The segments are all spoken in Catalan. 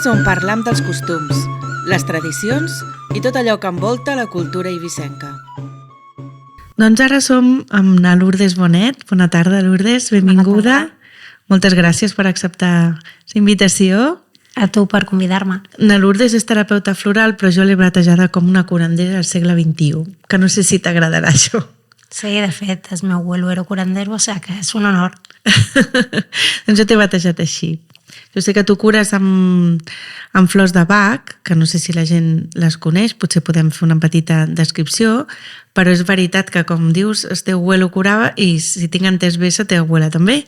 podcast on parlam dels costums, les tradicions i tot allò que envolta la cultura eivissenca. Doncs ara som amb na Lourdes Bonet. Bona tarda, Lourdes, benvinguda. Moltes gràcies per acceptar la invitació. A tu per convidar-me. Na Lourdes és terapeuta floral, però jo l'he batejada com una curandera del segle XXI, que no sé si t'agradarà això. Sí, de fet, el meu abuelo era curandero, o sigui que és un honor. Doncs jo t'he batejat així. Jo sé que tu cures amb flors de Bach, que no sé si la gent les coneix, potser podem fer una petita descripció, però és veritat que, com dius, el teu abuelo curava i, si tinc entès bé, la teva abuela també.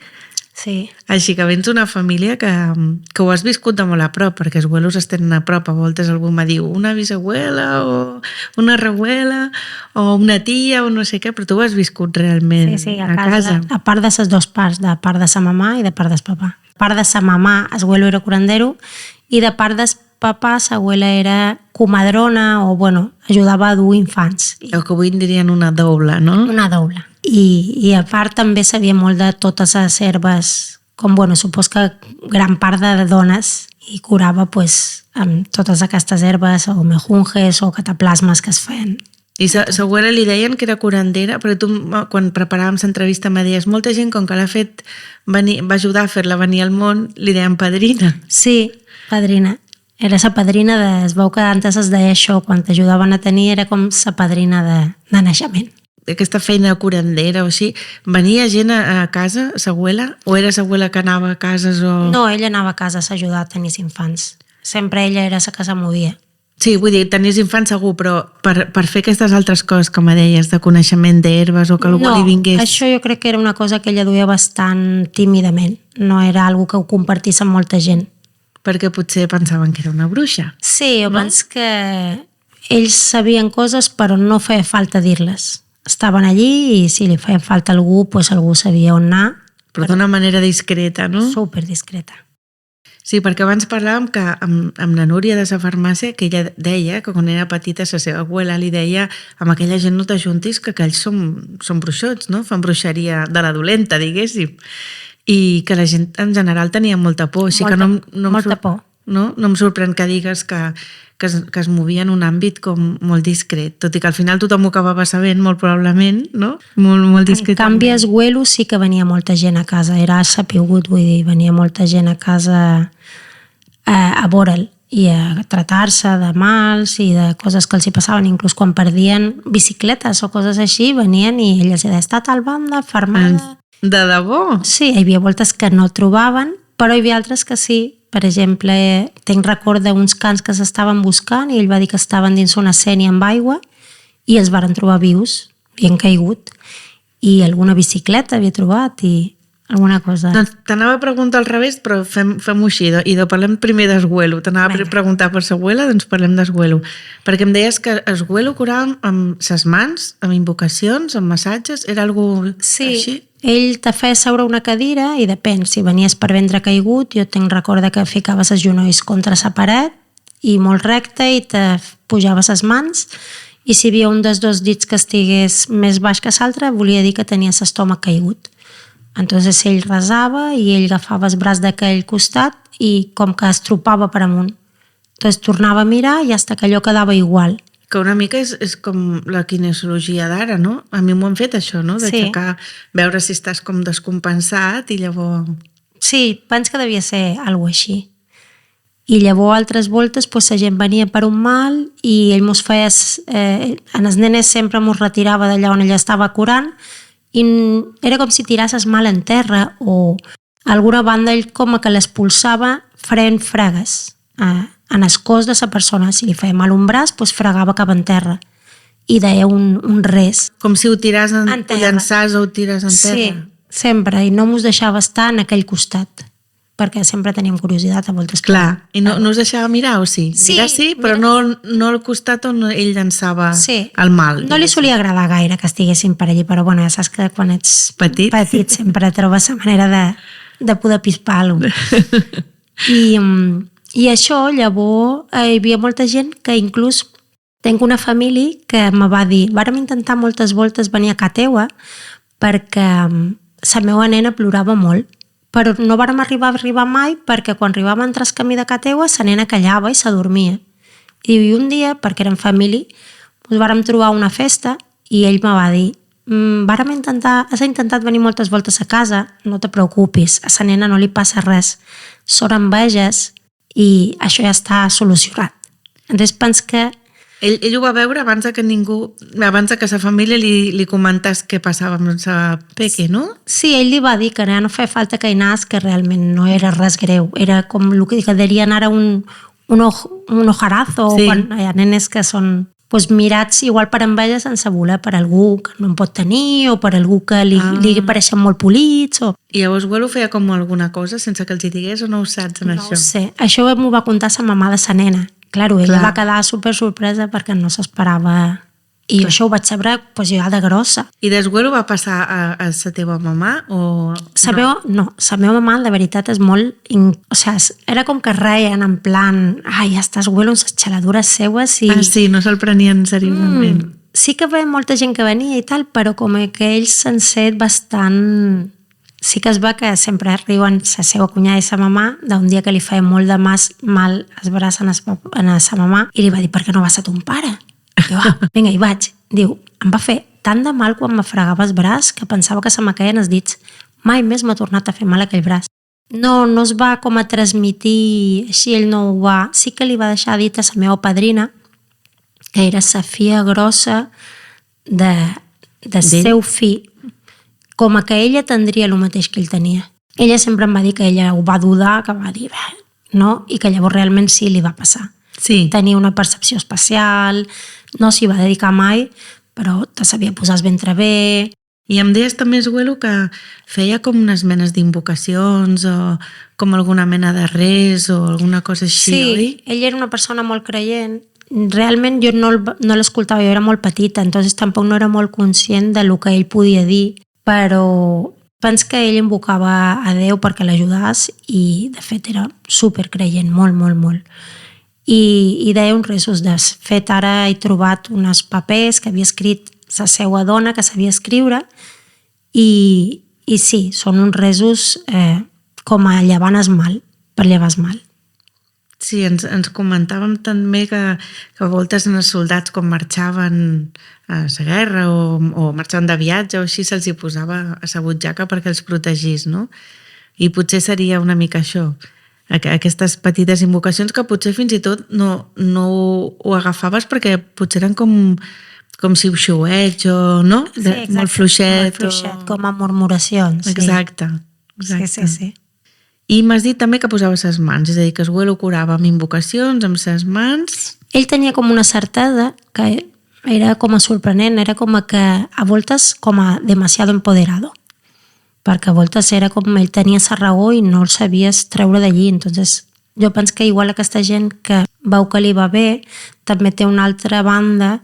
Sí. Així que vens d'una família que ho has viscut de molt a prop, perquè els abuelos es tenen a prop. A voltes algú me diu una bisabuela o una reabuela o una tia o no sé què, però tu ho has viscut realment a casa. A part de les dues parts, de part de sa mamà i de part del papà. A part de sa mamà, el abuelo era curandero, i de part del papà, sa abuela era comadrona o, ajudava a dur infants. El que avui en dirien una doula, no? Una doula. I a part també sabia molt de totes les herbes, com, supos que gran part de dones, i curava amb totes aquestes herbes o mejunjes o cataplasmes que es feien. I sa abuela li deien que era curandera, però tu, quan preparàvem l'entrevista, me deies, molta gent, com que l'ha fet, va ajudar a fer-la venir al món, li deien padrina. Sí, padrina. Era la padrina es veu que antes es deia això, quan t'ajudaven a tenir, era com la padrina de naixement. Aquesta feina de curandera o així, venia gent a casa, l'abuela? O era l'abuela que anava a cases o...? No, ella anava a casa a ajudar a tenir infants. Sempre ella era la que se movia. Sí, vull dir, tenies infants segur, però per fer aquestes altres coses que me deies, de coneixement d'herbes o que algú li vingués... No, això jo crec que era una cosa que ella duia bastant tímidament. No era algo que ho compartís amb molta gent. Perquè potser pensaven que era una bruixa. Sí, jo penso que ells sabien coses però no feia falta dir-les. Estaven allí i si li feia falta a algú, algú sabia on anar. Però d'una manera discreta, no? Super discreta. Sí, perquè abans parlàvem que amb la Núria de la farmàcia, que ella deia que quan era petita la seva abuela li deia amb aquella gent no t'ajuntis que aquells són bruixots, no? Fan bruixeria de la dolenta, diguéssim. I que la gent en general tenia molta por. Així molta por. No em sorprèn que digues que es movia en un àmbit com molt discret, tot i que al final tothom ho acabava sabent, molt probablement, no? Molt discret. En canvi, als abuelos sí que venia molta gent a casa, era sapigut, vull dir, venia molta gent a casa a veure'l i a tratar-se de mals i de coses que els hi passaven, inclús quan perdien bicicletes o coses així, venien i ell els deia, ha estat al banda, fermada. De debò? Sí, hi havia voltes que no el trobaven, però hi havia altres que sí. Per exemple, tinc record d'uns cans que s'estaven buscant i ell va dir que estaven dins una sènia amb aigua i els varen trobar vius, havien caigut, i alguna bicicleta havia trobat i alguna cosa. Doncs t'anava a preguntar al revés, però fem-ho així, i parlem primer d'esguelo. T'anava a preguntar per l'abuela, doncs parlem d'esguelo. Perquè em deies que esguelo curàvem amb ses mans, amb invocacions, amb massatges, era algo així? Sí. Ell te feia seure una cadira i depèn, si venies per vendre caigut, jo tinc record que ficaves els genolls contra la paret i molt recte i te pujaves les mans i si hi havia un dels dos dits que estigués més baix que l'altre, volia dir que tenies l'estómac caigut. Entonces ell resava i ell agafava el braç d'aquell costat i com que es tropava per amunt. Entonces tornava a mirar i fins que allò quedava igual. Que una mica és com la kinesiologia d'ara, no? A mi m'ho han fet això, no? D'aixecar, veure si estàs com descompensat i llavors... Sí, penso que devia ser alguna cosa així. I llavors altres voltes la gent venia per un mal i ell mos feia... En els nenes sempre mos retirava d'allà on ella estava curant i era com si tirasses mal en terra o alguna banda ell com que l'expulsava fent fregues en el cos de la persona. Si li feia mal un braç, fregava cap en terra i deia un res. Com si ho tiràs ho llançàs o ho tires en terra. Sí, sempre, i no mos deixava estar en aquell costat, perquè sempre teníem curiositat a voltes. Clar, i no us deixava mirar, o sí? Sí, mirar sí, però no al costat on ell llançava el mal. No li solia agradar gaire que estiguessin per allí, però ja saps que quan ets petit sempre trobes la manera de poder pispar-lo. I això, llavors, hi havia molta gent que inclús tinc una família que me va dir, vàrem intentar moltes voltes venir a casa teua perquè la meva nena plorava molt però no vàrem arribar mai perquè quan arribàvem a entrar al camí de ca teua sa nena callava i s'adormia. I un dia, perquè érem família, ens vàrem trobar a una festa i ell me va dir has intentat venir moltes voltes a casa, no te preocupis, a sa nena no li passa res, són enveges i això ja està solucionat. Entonces penso que ell ho va veure abans de que sa família li comentés què passava amb sa Peque, no? sí, ell li va dir que no feia falta que hi anàs, que realment no era res greu, era com el que dirien ara un ojarazo, Sí. quan hi ha nenes que són mirats igual per enveja sense voler, per algú que no en pot tenir o per algú que li pareixen molt polits. I llavors Güelo feia com alguna cosa sense que els hi digués o no ho saps en això? No ho sé, això m'ho va contar sa mamà de sa nena. Claro, ella va quedar super sorpresa perquè no s'esperava. I això ho vaig saber ja de grossa. I des Güelo va passar a sa teva mamà? O... Sa meva mamà, la veritat, és molt... O sigui, era com que reien en plan ja estàs Güelo amb les xaladures seues i... sí, no se'l prenien seriosament. Sí que veia molta gent que venia i tal, però com que ells s'han set bastant... Sí que es va que sempre riuen sa seva cunyada i sa mamà d'un dia que li feia molt de mal els braç a sa mamà i li va dir, per què no vas a ton pare? Diu, vinga, hi vaig. Diu, em va fer tant de mal quan me fregava el braç que pensava que se me caien els dits. Mai més m'ha tornat a fer mal aquell braç. No es va com a transmitir, així ell no ho va... Sí que li va deixar dit a sa meva padrina, que era sa filla grossa de seu fill, com a que ella tindria el mateix que ell tenia. Ella sempre em va dir que ella ho va dudar, que va dir, no? I que llavors realment sí li va passar. Sí. Tenia una percepció especial, no s'hi va dedicar mai, però te sabia posar el ventre bé. I em deies també, Güelo, que feia com unes menes d'invocacions o com alguna mena de res o alguna cosa així, oi? Sí, ell era una persona molt creient. Realment jo no l'escoltava, jo era molt petita, entonces tampoc no era molt conscient de lo que ell podia dir, però penso que ell invocava a Déu perquè l'ajudés i, de fet, era supercreient, molt, molt, molt. I deia uns resos de fet, ara he trobat uns papers que havia escrit la seva dona, que sabia escriure, i sí, són uns resos com a llevant el mal, per llevar el mal. Sí, ens comentàvem també que a voltes els soldats quan marxaven a la guerra o marxaven de viatge o així se'ls hi posava a la butxaca perquè els protegís, no? I potser seria una mica això, aquestes petites invocacions que potser fins i tot no ho agafaves perquè potser eren com si xiuets o no? Sí, exacte, molt fluixet. Com a murmuracions. Exacte. Sí. I m'has dit també que posaves les mans, és a dir, que Güelo curava amb invocacions, amb les mans... Ell tenia com una certesa que era com a sorprenent, era com a que a voltes com a demasiado empoderado, perquè a voltes era com ell tenia la raó i no el sabies treure d'allí. Entonces, jo penso que igual aquesta gent que veu que li va bé, també té una altra banda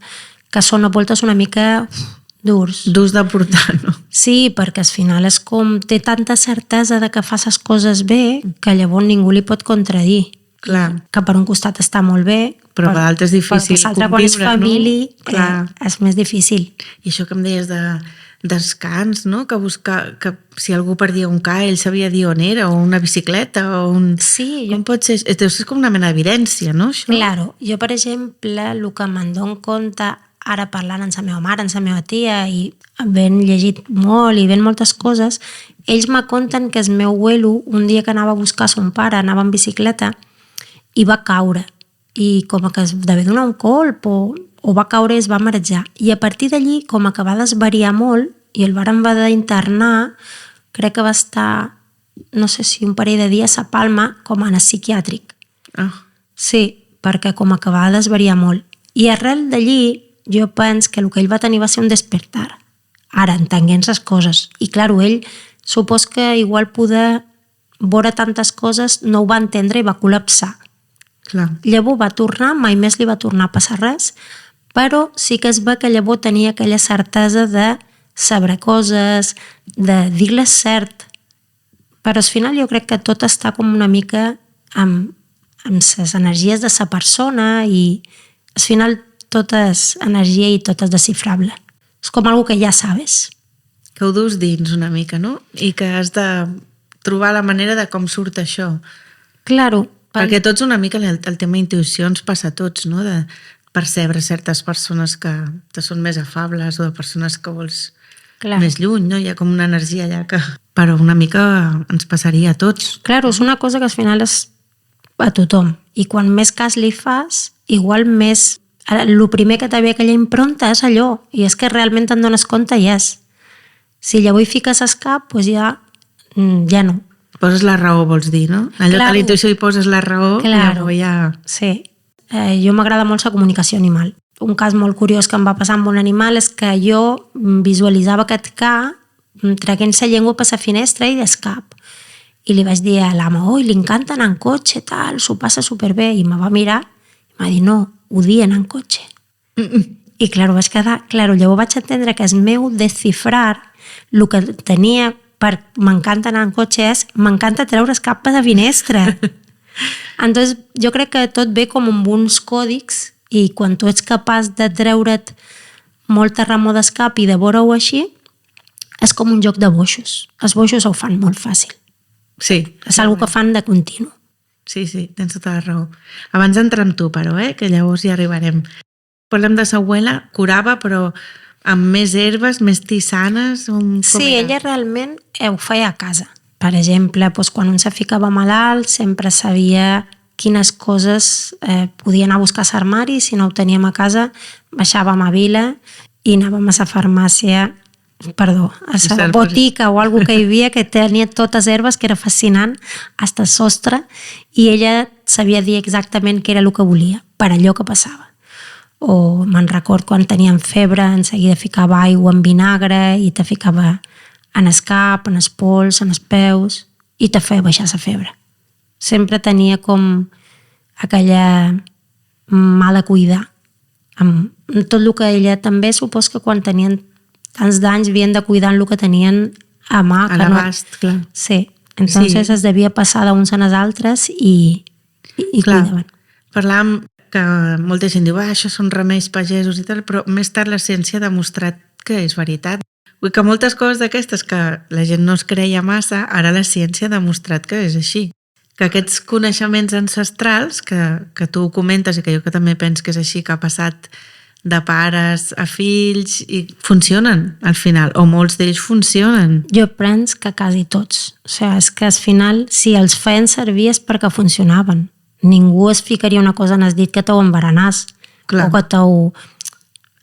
que són a voltes una mica durs. Durs de portar, no? Sí, perquè al final és com té tanta certesa de que fa les coses bé que llavors ningú li pot contradir. Clar. Que per un costat està molt bé, però per l'altre és difícil conviure, quan és família, no? És més difícil. I això que em deies descans, no? Que si algú perdia un ca, ell sabia dir on era, o una bicicleta, o un... Sí. Com pot ser? És com una mena d'evidència, no? Això? Claro. Jo, per exemple, el que me'n dono compte ara parlant amb la meva mare, amb la meva tia, i havent llegit molt i veient moltes coses, ells me conten que el meu abuelo, un dia que anava a buscar son pare, anava en bicicleta, i va caure. I com que es devia donar un colp o va caure i es va marejar. I a partir d'allí, com que va desvariar molt, i el varen haver d'internar, crec que va estar, no sé si un parell de dies a Palma, com a psiquiàtric. Sí, perquè com que va desvariar molt. I arrel d'allí, jo penso que el que ell va tenir va ser un despertar. Ara, entenguent les coses. I, clar, ell supos que igual poder veure tantes coses no ho va entendre i va col·lapsar. Clar. Llavors va tornar, mai més li va tornar a passar res, però sí que es ve que llavors tenia aquella certesa de saber coses, de dir-les cert. Però al final jo crec que tot està com una mica amb les energies de la persona i al final tot és energia i tot és descifrable. És com algo que ja sabes. Que ho dus dins una mica, no? I que has de trobar la manera de com surt això. Claro. Perquè tots una mica el tema intuïció ens passa a tots, no? De percebre certes persones que són més afables o de persones que vols més lluny, no? Hi ha com una energia allà que... Però una mica ens passaria a tots. Claro, és una cosa que al final és a tothom. I quan més cas li fas, igual més... El primer que t'havia aquella impronta és allò. I és que realment te'n dones compte i és. Si llavors hi fiques escap, doncs ja no. Poses la raó, vols dir, no? Allò que a l'intuïció hi poses la raó, llavors ja... Sí. Jo m'agrada molt la comunicació animal. Un cas molt curiós que em va passar amb un animal és que jo visualitzava aquest ca traient la llengua per la finestra i d'escap. I li vaig dir a l'ama, li encanta anar en cotxe, tal, s'ho passa superbé. I me va mirar i m'ha dit, no, odia anar en cotxe. I vaig quedar... Llavors vaig entendre que el meu descifrar, el que tenia per m'encanta anar en cotxe és m'encanta treure escap per la finestra. Entonces, jo crec que tot ve com amb uns còdics i quan tu ets capaç de treure't molta remor d'escap i de veure-ho així, és com un joc de boixos. Els boixos ho fan molt fàcil. Sí. És una cosa que fan de continu. Sí, tens tota la raó. Abans d'entrar amb tu, però, que llavors ja arribarem. Parlem de sa abuela, curava, però amb més herbes, més tisanes? Sí, ella realment ho feia a casa. Per exemple, quan un se ficava malalt, sempre sabia quines coses podia anar a buscar a l'armari, si no ho teníem a casa, baixàvem a Vila i anàvem a la farmàcia, a la botica o alguna que hi havia que tenia totes herbes, que era fascinant, hasta el sostre, i ella sabia dir exactament què era el que volia, per allò que passava. O me'n record quan teníem febre, en seguida ficava aigua amb vinagre i te ficava en el cap, en els pols, en els peus, i te feia baixar la febre. Sempre tenia com aquella mà de cuidar. Amb tot el que ella també, supos que quan tenien tants d'anys havien de cuidar el que tenien a mà. A l'abast, clar. Sí, entonces es devia passar d'uns en els altres i cuidaven. Parlàvem que molta gent diu, això són remeis pagesos i tal, però més tard la ciència ha demostrat que és veritat. Vull que moltes coses d'aquestes que la gent no es creia massa, ara la ciència ha demostrat que és així. Que aquests coneixements ancestrals que tu comentes i que jo que també penso que és així, que ha passat de pares a fills i funcionen al final, o molts d'ells funcionen. Jo penso que quasi tots. O sigui, és que al final, si els feien servir és perquè funcionaven. Ningú es ficaria una cosa en el dit que t'ho embaranàs. Clar. O que t'ho...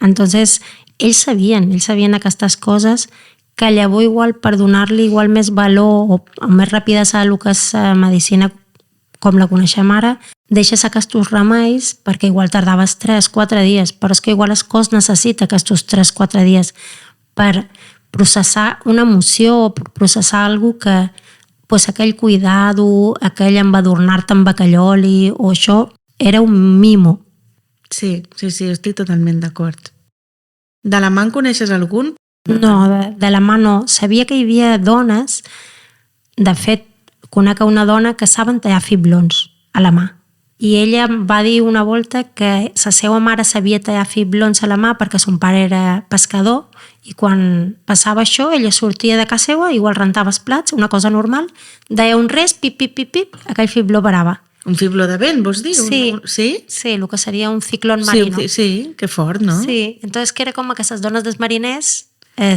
Entonces, ells sabien aquestes coses que llavors igual per donar-li igual més valor o més rapidesa a el que és medicina com la coneixem ara, deixes aquests remeis perquè igual tardaves 3-4 dies, però és que igual el cos necessita aquests 3-4 dies per processar una emoció o per processar alguna que pues, aquell cuidado, aquell embadurnar-te amb bacalloli o això, era un mimo. Sí, estic totalment d'acord. De la mà en coneixes algun? No, de la mà no. Sabia que hi havia dones, de fet, conec una dona que saben tallar fiblons a la mà. I ella va dir una volta que la seva mare sabia tallar fiblons a la mà perquè son pare era pescador i quan passava això ella sortia de casa seva, igual rentava els plats, una cosa normal, deia un res, pip, pip, pip, pip, aquell fibló parava. Un fibló de vent, vols dir? Sí, sí, el que seria un ciclón marino. Sí, que fort, no? Sí, entonces que era com que aquestes dones dels mariners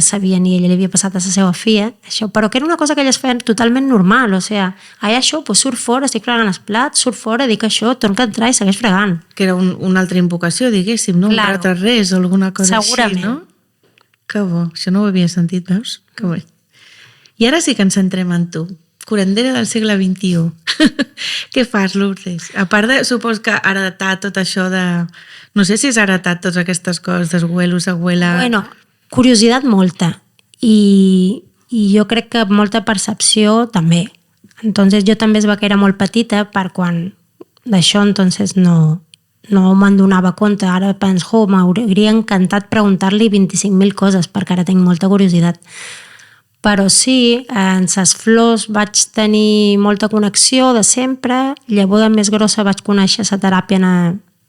sabien i ella li havia passat a la seva filla, això, però que era una cosa que elles feien totalment normal, o sigui, això, pues, surt fora, estic fregant els plats, surt fora, dic això, torna a entrar i segueix fregant. Que era una altra invocació, diguéssim, no? Claro. Un altre res o alguna cosa segurament. Així, no? Que bo, això no ho havia sentit, veus? Que bé. I ara sí que ens centrem en tu, curandera del segle XXI. Què fas, Lourdes? A part de, supos que heretar tot això de... No sé si has heretat totes aquestes coses, d'abuelos, abuela... Bueno, curiositat molta i jo crec que molta percepció també. Entonces jo també es va que era molt petita per quan d'això entonces no me'n donava compte. Ara penso, m'hauria encantat preguntar-li 25.000 coses perquè ara tinc molta curiositat. Però sí, en ses flors vaig tenir molta connexió de sempre. Llavors de més grossa vaig conèixer la teràpia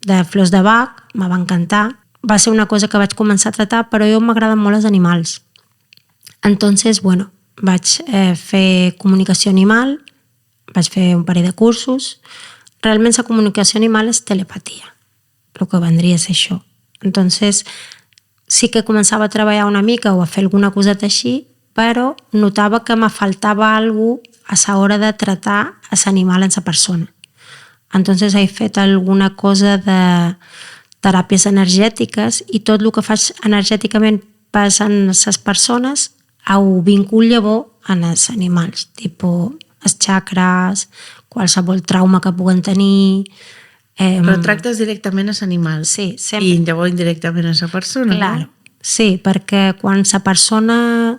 de flors de Bach, me va encantar. Va ser una cosa que vaig començar a tratar, però jo m'agraden molt els animals. Entonces, bueno, vaig fer comunicació animal, vaig fer un parell de cursos. Realment la comunicació animal és telepatia, el que vendria a ser això. Entonces, sí que començava a treballar una mica o a fer alguna coseta així, però notava que me faltava alguna cosa a l'hora de tratar a l'animal en la persona. Entonces he fet alguna cosa de teràpies energètiques i tot el que faig energèticament en les persones ho vincul llavors en els animals, tipus els xacres, qualsevol trauma que puguen tenir. Però tractes directament a l'animal. Sí, sempre. I llavors indirectament a la persona. Claro. No? Sí, perquè quan la persona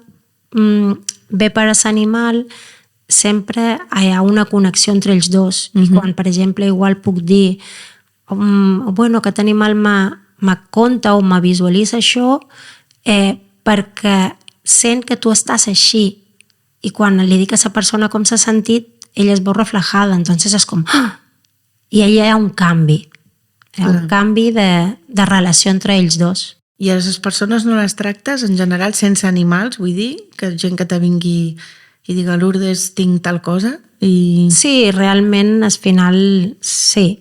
ve per a l'animal sempre hi ha una connexió entre els dos. I quan, per exemple, igual puc dir bueno, aquest animal me conta o me visualitza això perquè sent que tu estàs així i quan li dic a la persona com s'ha sentit, ella es veu reflejada, entonces és com i allà hi ha un canvi. Hi ha un canvi de relació entre ells dos. I a les persones no les tractes en general sense animals, vull dir? Que gent que te vingui i diga Lourdes, tinc tal cosa? Sí, realment al final sí.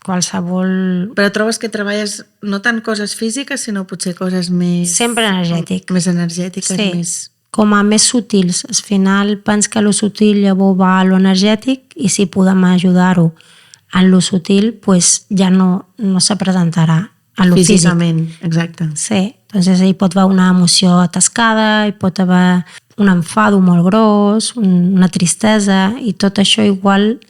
Qualsevol... Però trobes que treballes no tant coses físiques, sinó potser coses més... Sempre energètic. Més energètiques, sí. més... Com a més sutils. Al final pens que lo sutil llavors va a lo energètic i si podem ajudar-ho en lo sutil, pues ja no se presentarà en lo físic. Físicament, exacte. Sí, entonces hi pot haver una emoció atascada, hi pot haver un enfado molt gros, una tristesa, i tot això igual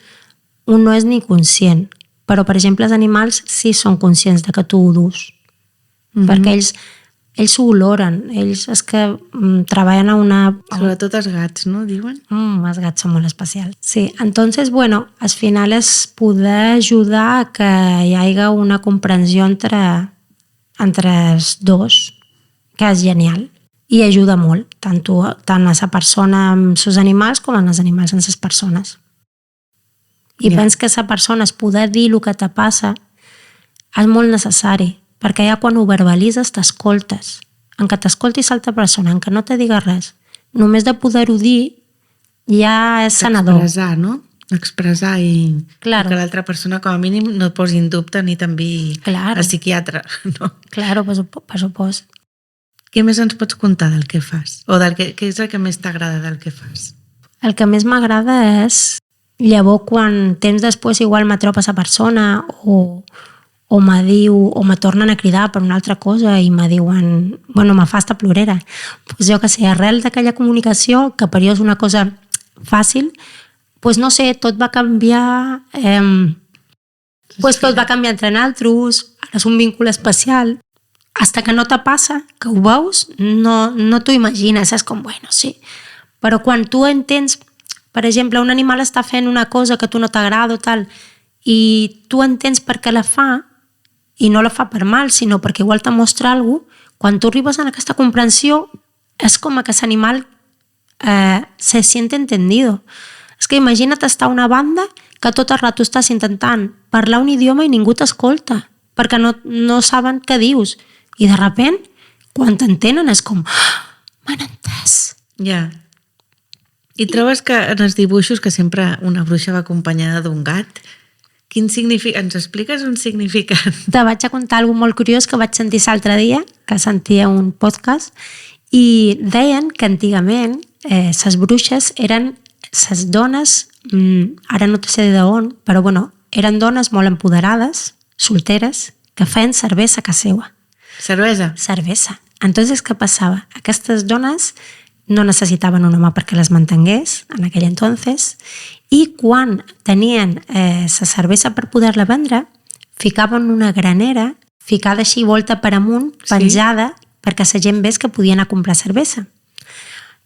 un no és ni conscient. Però, per exemple, els animals sí són conscients de que tu ho dus. Perquè ells ho oloren. Ells és que treballen a una... Sobretot els gats, no? Diuen? Els gats són molt especials. Sí, entonces, bueno, al final és poder ajudar a que hi hagi una comprensió entre els dos, que és genial. I ajuda molt, tant a la persona amb els animals com als animals amb les persones. I penso que la persona es poder dir el que te passa és molt necessari, perquè ja quan ho verbalitzes t'escoltes. En què t'escoltis l'altra persona, en què no te digues res, només de poder-ho dir ja és sanador. Expressar, no? Expressar i claro. Que l'altra persona com a mínim no et posi en dubte ni t'enviï al psiquiatre. No? Claro, per supost. Què més ens pots contar del que fas? O què és el que més t'agrada del que fas? El que més m'agrada és llavors quan temps després igual me trobo a la persona o me diu, o me tornen a cridar per una altra cosa i me diuen, bueno, me fa esta plorera. Pues jo que sé, arrel d'aquella comunicació, que per jo és una cosa fàcil, pues no sé, tot va canviar, tot va canviar entre nosaltres, ara és un vincle especial, hasta que no te passa, que ho veus, no t'ho imagines, és com, bueno, sí. Però quan tu entens, per exemple, un animal està fent una cosa que a tu no t'agrada o tal, i tu entens per què la fa, i no la fa per mal, sinó perquè igual te mostra alguna cosa, quan tu arribes a aquesta comprensió, és com que l'animal se siente entendido. És que imagina't estar a una banda que tot el rato estàs intentant parlar un idioma i ningú t'escolta, perquè no saben què dius. I de sobte, quan t'entenen, és com, m'han entès. Ja. I trobes que en els dibuixos que sempre una bruixa va acompanyada d'un gat, quin significat? Ens expliques un significat? Te vaig a contar alguna molt curiós que vaig sentir l'altre dia, que sentia un podcast, i deien que antigament les bruixes eren les dones, ara no sé d'on, però bueno, eren dones molt empoderades, solteres, que feien cervesa a casa seva. Cervesa? Cervesa. Entonces, què passava? Aquestes dones no necessitaven un home perquè les mantingués en aquell entonces, i quan tenien la cervesa per poder-la vendre, ficaven una granera ficada així volta per amunt, penjada, perquè la gent ves que podien anar a comprar cervesa.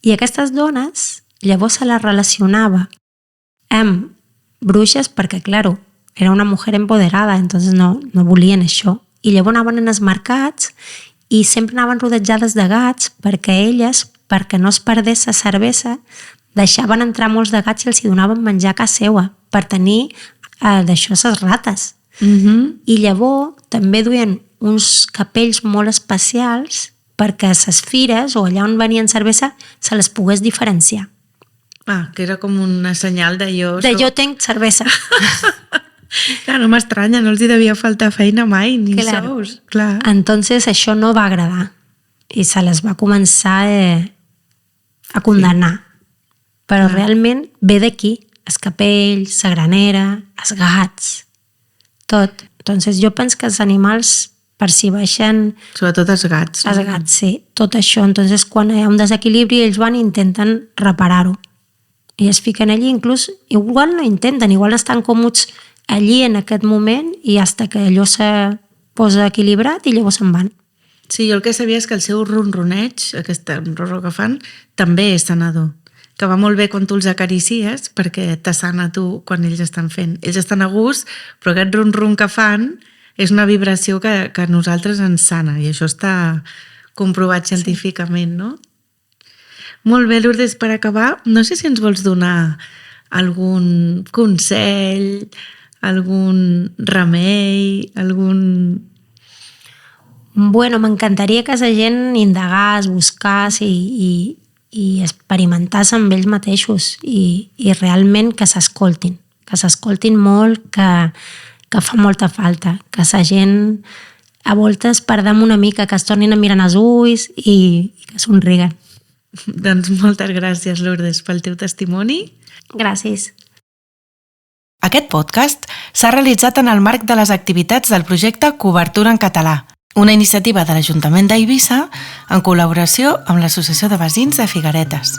I aquestes dones llavors se les relacionava amb bruixes perquè, claro, era una mujer empoderada, entonces no volien això. I llavors anaven en els mercats i sempre anaven rodejades de gats perquè elles, perquè no es perdés la cervesa, deixaven entrar molts de gats i els hi donaven menjar a casa seva per tenir d'això les rates. I llavors també duien uns capells molt especials perquè les fires o allà on venien cervesa se les pogués diferenciar. Que era com una senyal de jo... Jo tenc cervesa. Clar, no m'estranya, no els hi devia faltar feina mai, ni sous. Clar. Entonces això no va agradar i se les va començar a condemnar. Però realment ve d'aquí, els capells, la granera, els gats, tot. Entonces jo penso que els animals percibeixen... Sobretot els gats. Els gats, sí, tot això. Entonces quan hi ha un desequilibri ells van i intenten reparar-ho. I es fiquen allí, inclús, igual no intenten, igual estan còmodes allí en aquest moment i hasta que allò se posa equilibrat i llavors se'n van. Sí, jo el que sabia és que el seu ronroneig, aquest ronro que fan, també és sanador. Que va molt bé quan tu els acaricies perquè t'assana tu quan ells estan fent. Ells estan a gust, però aquest ronron que fan és una vibració que a nosaltres ens sana i això està comprovat científicament, no? Molt bé, Lourdes, per acabar, no sé si ens vols donar algun consell, algun remei, algun... Bueno, m'encantaria que la gent indagés, buscés i experimentàs amb ells mateixos i realment que s'escoltin molt, que fa molta falta, que la gent a voltes perdem una mica, que es tornin a mirar als ulls i que somriguen. Doncs moltes gràcies, Lourdes, pel teu testimoni. Gràcies. Aquest podcast s'ha realitzat en el marc de les activitats del projecte Cobertura en Català, una iniciativa de l'Ajuntament d'Eivissa en col·laboració amb l'Associació de Veïns de Figueretes.